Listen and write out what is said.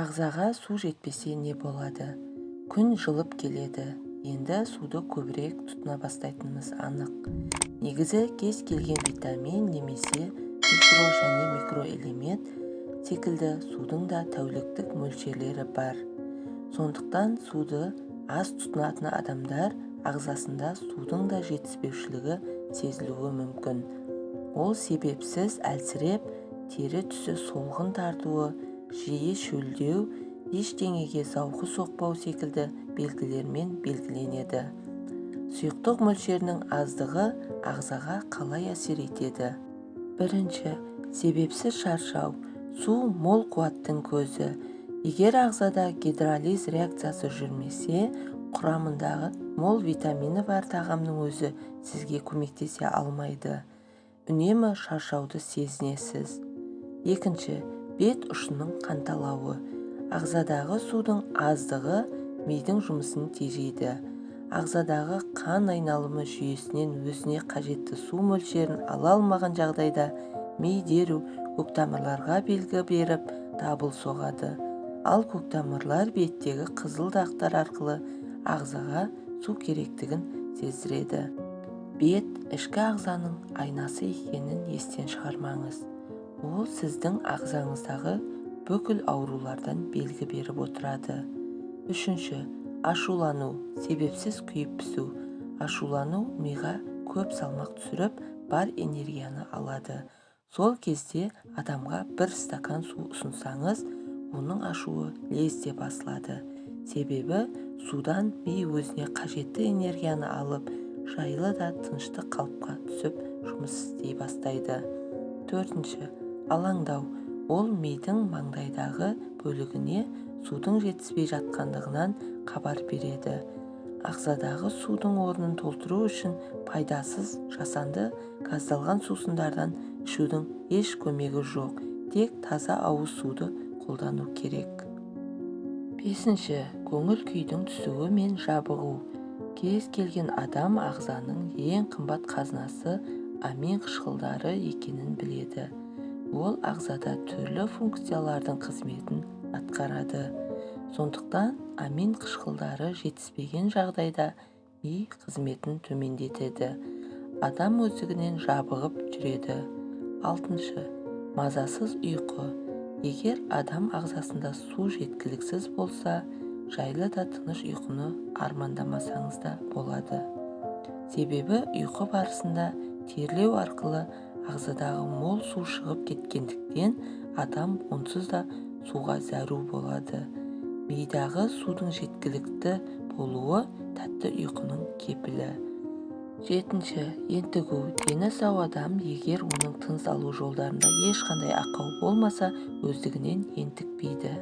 Ағзаға су жетпесе не болады? Күн жылып келеді. Енді суды көбірек тұтына бастайтынымыз анық. Негізі кез келген витамин немесе микро және микроэлемент секілді судың да тәуліктік мөлшерлері бар. Сондықтан суды аз тұтынатын адамдар ағзасында судың да жетіспеушілігі сезілуі мүмкін. Ол себепсіз әлсіреп, тері түсі солғын тартуы, жиі шөлдеу, ештеңеге зауқы соқпау секілді белгілермен белгіленеді. Сұйықтық мөлшерінің аздығы ағзаға қалай әсер етеді? Бірінші, себепсіз шаршау. Су мол қуаттың көзі. Егер ағзада гидролиз реакциясы жүрмесе, құрамындағы мол витамині бар тағамның өзі сізге көмектесе алмайды. Үнемі шаршауды сезінесіз. Екінші, бет ұшының қанталауы. Ағзадағы судың аздығы мидың жұмысын тежейді. Ағзадағы қан айналымы жүйесінен өзіне қажетті су мөлшерін ала алмаған жағдайда ми дереу көктамырларға белгі беріп дабыл соғады. Ал көктамырлар беттегі қызыл дақтар арқылы ағзаға су керектігін сездіреді. Бет ішкі ағзаның айнасы екенін естен шығармаңыз. Ол сіздің ағзаңыздағы бүкіл аурулардан белгі беріп отырады. Үшінші, ашулану, себепсіз күйіп пісу. Ашулану миға көп салмақ түсіріп, бар энергияны алады. Сол кезде адамға бір стакан су ұсынсаңыз, оның ашуы лезде басылады. Себебі судан ми өзіне қажетті энергияны алып, жайлы да тыныштық қалыпқа түсіп жұмыс істей бастайды. Төртінші, алаңдау. Ол мидың маңдайдағы бөлігіне судың жетіспей жатқандығынан хабар береді. Ағзадағы судың орнын толтыру үшін пайдасыз жасанды газдалған сусындардан ішудің еш көмегі жоқ. Тек таза ауыз суды қолдану керек. Бесінші, көңіл күйдің түсуі мен жабығу. Кез келген адам ағзаның ең қымбат қазынасы амин қышқылдары екенін біледі. Ол ағзада түрлі функциялардың қызметін атқарады. Сондықтан амин қышқылдары жетіспеген жағдайда ми қызметін төмендетеді. Адам өздігінен жабығып жүреді. Алтыншы, мазасыз ұйқы. Егер адам ағзасында су жеткіліксіз болса, жайлы да тыныш ұйқыны армандамасаңыз да болады. Себебі ұйқы барысында терлеу арқылы ағзадағы мол су шығып кеткендіктен адам онсыз да суға зәру болады. Мидағы судың жеткілікті болуы тәтті ұйқының кепілі. Жетінші, ентігу. Дені сау адам егер оның тыныс алу жолдарында ешқандай ақау болмаса, өздігінен ентікпейді.